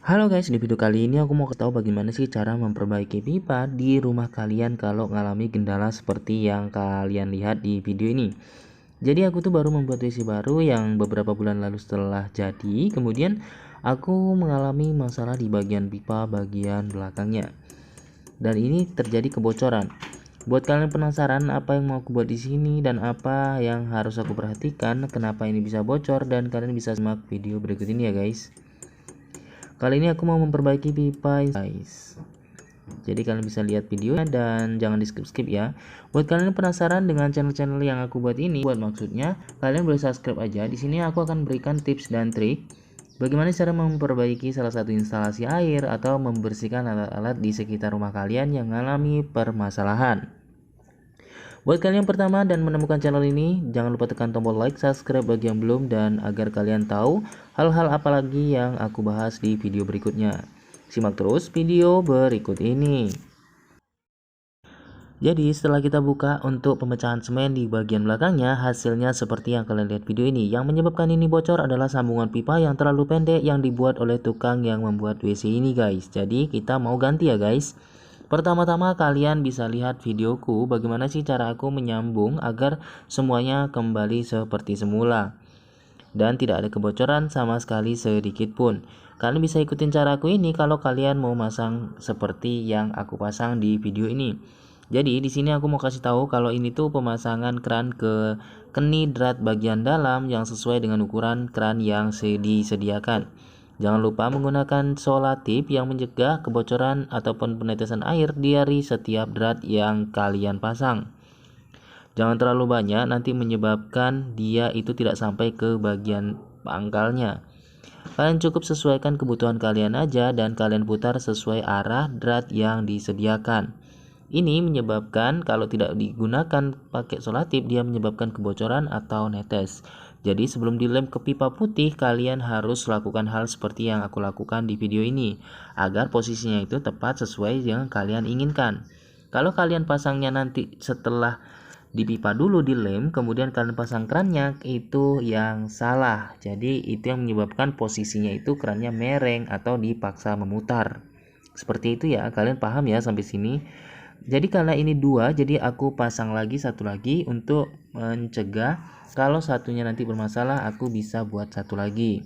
Halo guys, di video kali ini aku mau tahu bagaimana sih cara memperbaiki pipa di rumah kalian kalau mengalami kendala seperti yang kalian lihat di video ini. Jadi aku tuh baru membuat WC baru yang beberapa bulan lalu setelah jadi, kemudian aku mengalami masalah di bagian pipa bagian belakangnya. Dan ini terjadi kebocoran. Buat kalian penasaran apa yang mau aku buat di sini dan apa yang harus aku perhatikan, kenapa ini bisa bocor, dan kalian bisa simak video berikut ini ya guys. Kali ini aku mau memperbaiki pipa guys. Jadi kalian bisa lihat videonya dan jangan di skip ya. Buat kalian yang penasaran dengan channel-channel yang aku buat ini, buat maksudnya kalian boleh subscribe aja. Di sini aku akan berikan tips dan trik bagaimana cara memperbaiki salah satu instalasi air atau membersihkan alat-alat di sekitar rumah kalian yang mengalami permasalahan. Buat kalian yang pertama dan menemukan channel ini, jangan lupa tekan tombol like, subscribe bagi yang belum, dan agar kalian tahu hal-hal apa lagi yang aku bahas di video berikutnya. Simak terus video berikut ini. Jadi setelah kita buka untuk pemecahan semen di bagian belakangnya, hasilnya seperti yang kalian lihat video ini. Yang menyebabkan ini bocor adalah sambungan pipa yang terlalu pendek yang dibuat oleh tukang yang membuat WC ini guys. Jadi kita mau ganti ya guys. Pertama-tama kalian bisa lihat videoku bagaimana sih cara aku menyambung agar semuanya kembali seperti semula dan tidak ada kebocoran sama sekali sedikit pun. Kalian bisa ikutin caraku ini kalau kalian mau masang seperti yang aku pasang di video ini. Jadi di sini aku mau kasih tahu kalau ini tuh pemasangan keran ke keni drat bagian dalam yang sesuai dengan ukuran keran yang disediakan. Jangan lupa menggunakan solatip yang mencegah kebocoran ataupun penetesan air dari setiap drat yang kalian pasang. Jangan terlalu banyak, nanti menyebabkan dia itu tidak sampai ke bagian pangkalnya. Kalian cukup sesuaikan kebutuhan kalian aja dan kalian putar sesuai arah drat yang disediakan. Ini menyebabkan kalau tidak digunakan pakai solatip, dia menyebabkan kebocoran atau netes. Jadi sebelum dilem ke pipa putih, kalian harus lakukan hal seperti yang aku lakukan di video ini, agar posisinya itu tepat sesuai yang kalian inginkan. Kalau kalian pasangnya nanti setelah di pipa dulu dilem, kemudian kalian pasang kerannya, itu yang salah. Jadi itu yang menyebabkan posisinya itu kerannya mereng atau dipaksa memutar. Seperti itu ya, kalian paham ya sampai sini? Jadi karena ini dua, jadi aku pasang lagi satu lagi untuk mencegah kalau satunya nanti bermasalah, aku bisa buat satu lagi.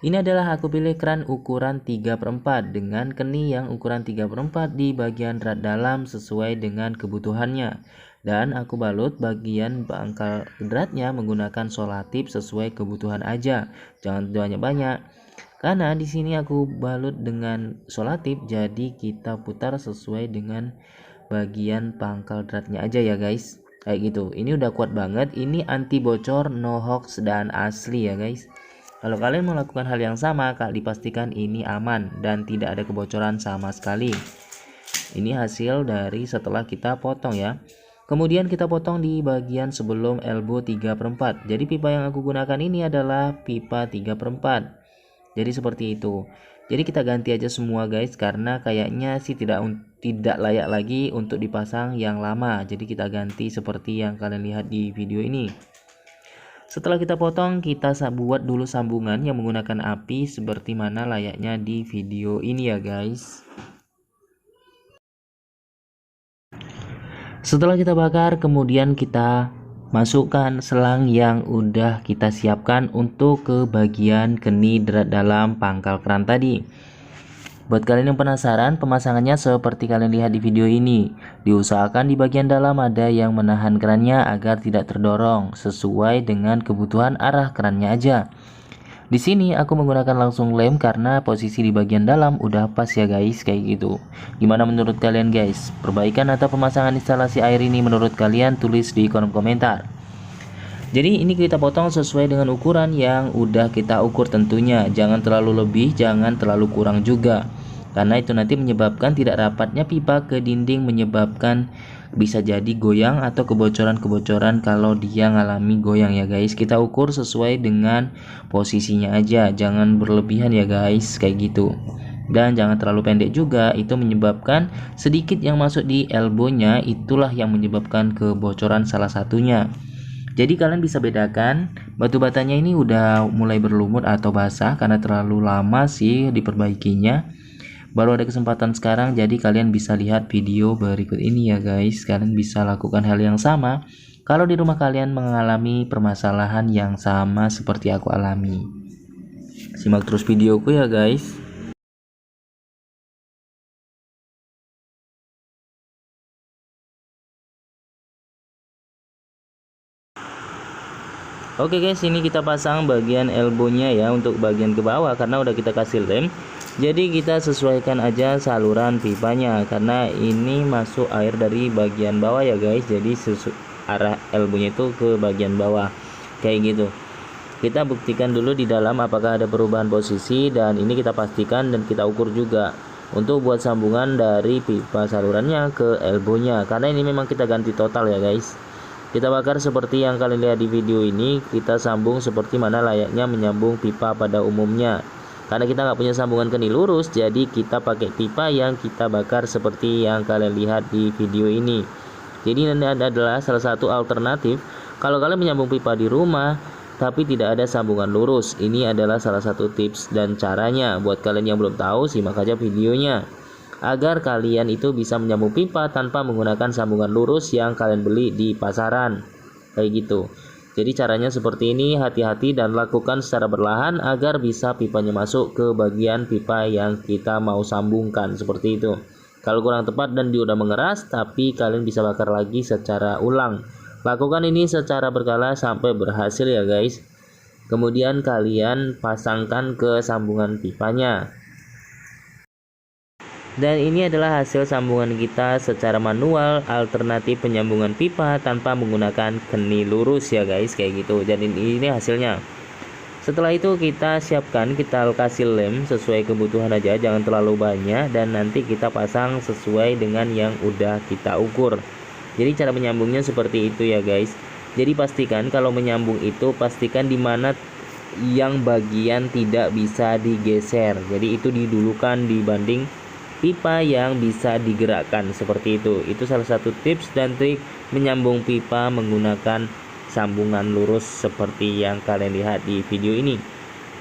Ini adalah aku pilih keran ukuran 3/4 dengan keni yang ukuran 3/4 di bagian drat dalam sesuai dengan kebutuhannya. Dan aku balut bagian pangkal dratnya menggunakan solatip sesuai kebutuhan aja. Jangan banyak-banyak. Karena di sini aku balut dengan solatip, jadi kita putar sesuai dengan bagian pangkal dratnya aja ya guys. Kayak gitu. Ini udah kuat banget. Ini anti bocor, no hoax, dan asli ya guys. Kalau kalian melakukan hal yang sama, kak dipastikan ini aman dan tidak ada kebocoran sama sekali. Ini hasil dari setelah kita potong ya. Kemudian kita potong di bagian sebelum elbow 3/4. Jadi pipa yang aku gunakan ini adalah pipa 3/4. Jadi seperti itu. Jadi kita ganti aja semua guys, karena kayaknya sih tidak layak lagi untuk dipasang yang lama. Jadi kita ganti seperti yang kalian lihat di video ini. Setelah kita potong, kita buat dulu sambungan yang menggunakan api seperti mana layaknya di video ini ya guys. Setelah kita bakar, kemudian kita masukkan selang yang udah kita siapkan untuk ke bagian keni drat dalam pangkal keran tadi. Buat kalian yang penasaran, pemasangannya seperti kalian lihat di video ini. Diusahakan di bagian dalam ada yang menahan kerannya agar tidak terdorong, sesuai dengan kebutuhan arah kerannya aja. Di sini aku menggunakan langsung lem karena posisi di bagian dalam udah pas ya guys, kayak gitu. Gimana menurut kalian guys? Perbaikan atau pemasangan instalasi air ini menurut kalian, tulis di kolom komentar. Jadi ini kita potong sesuai dengan ukuran yang udah kita ukur tentunya. Jangan terlalu lebih, jangan terlalu kurang juga. Karena itu nanti menyebabkan tidak rapatnya pipa ke dinding, menyebabkan bisa jadi goyang atau kebocoran-kebocoran kalau dia ngalami goyang ya guys. Kita ukur sesuai dengan posisinya aja, jangan berlebihan ya guys, kayak gitu. Dan jangan terlalu pendek juga, itu menyebabkan sedikit yang masuk di elbownya, itulah yang menyebabkan kebocoran salah satunya. Jadi kalian bisa bedakan batu batanya ini udah mulai berlumut atau basah karena terlalu lama sih diperbaikinya. Baru ada kesempatan sekarang, jadi kalian bisa lihat video berikut ini ya guys. Kalian bisa lakukan hal yang sama kalau di rumah kalian mengalami permasalahan yang sama seperti aku alami. Simak terus videoku ya guys. Oke guys, ini kita pasang bagian elbownya ya untuk bagian ke bawah karena udah kita kasih lem. Jadi kita sesuaikan aja saluran pipanya karena ini masuk air dari bagian bawah ya guys. Jadi arah elbownya itu ke bagian bawah kayak gitu. Kita buktikan dulu di dalam apakah ada perubahan posisi, dan ini kita pastikan dan kita ukur juga untuk buat sambungan dari pipa salurannya ke elbownya karena ini memang kita ganti total ya guys. Kita bakar seperti yang kalian lihat di video ini. Kita sambung seperti mana layaknya menyambung pipa pada umumnya. Karena kita nggak punya sambungan kening lurus, jadi kita pakai pipa yang kita bakar seperti yang kalian lihat di video ini. Jadi ini adalah salah satu alternatif kalau kalian menyambung pipa di rumah tapi tidak ada sambungan lurus. Ini adalah salah satu tips dan caranya. Buat kalian yang belum tahu, simak aja videonya agar kalian itu bisa menyambung pipa tanpa menggunakan sambungan lurus yang kalian beli di pasaran kayak gitu. Jadi caranya seperti ini, hati-hati dan lakukan secara perlahan agar bisa pipanya masuk ke bagian pipa yang kita mau sambungkan seperti itu. Kalau kurang tepat dan dia udah mengeras, tapi kalian bisa bakar lagi secara ulang. Lakukan ini secara berkala sampai berhasil ya guys. Kemudian kalian pasangkan ke sambungan pipanya. Dan ini adalah hasil sambungan kita secara manual, alternatif penyambungan pipa tanpa menggunakan keni lurus ya guys, kayak gitu. Dan ini hasilnya. Setelah itu kita siapkan, kita kasih lem sesuai kebutuhan aja, jangan terlalu banyak, dan nanti kita pasang sesuai dengan yang udah kita ukur. Jadi cara menyambungnya seperti itu ya guys. Jadi pastikan kalau menyambung itu pastikan di mana yang bagian tidak bisa digeser. Jadi itu didulukan dibanding pipa yang bisa digerakkan seperti itu. Itu salah satu tips dan trik menyambung pipa menggunakan sambungan lurus seperti yang kalian lihat di video ini.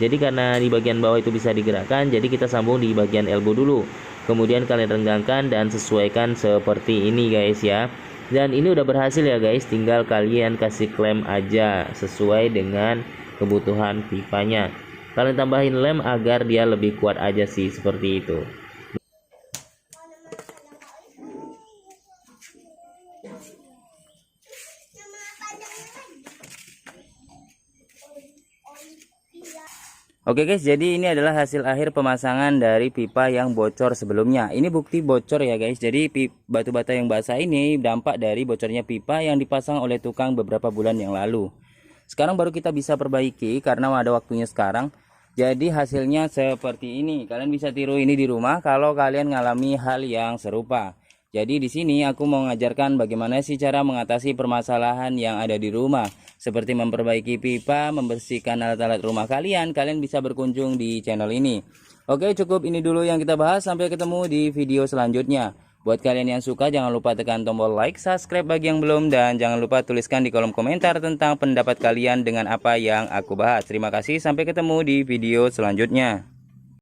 Jadi karena di bagian bawah itu bisa digerakkan, jadi kita sambung di bagian elbow dulu. Kemudian kalian renggangkan dan sesuaikan seperti ini guys ya. Dan ini udah berhasil ya guys, tinggal kalian kasih klem aja sesuai dengan kebutuhan pipanya. Kalian tambahin lem agar dia lebih kuat aja sih, seperti itu. Oke guys, jadi ini adalah hasil akhir pemasangan dari pipa yang bocor sebelumnya. Ini bukti bocor ya guys. Jadi batu bata yang basah ini dampak dari bocornya pipa yang dipasang oleh tukang beberapa bulan yang lalu. Sekarang baru kita bisa perbaiki karena ada waktunya sekarang. Jadi hasilnya seperti ini. Kalian bisa tiru ini di rumah kalau kalian ngalami hal yang serupa. Jadi di sini aku mau mengajarkan bagaimana sih cara mengatasi permasalahan yang ada di rumah. Seperti memperbaiki pipa, membersihkan alat-alat rumah kalian. Kalian bisa berkunjung di channel ini. Oke, cukup ini dulu yang kita bahas. Sampai ketemu di video selanjutnya. Buat kalian yang suka, jangan lupa tekan tombol like, subscribe bagi yang belum, dan jangan lupa tuliskan di kolom komentar tentang pendapat kalian dengan apa yang aku bahas. Terima kasih, sampai ketemu di video selanjutnya.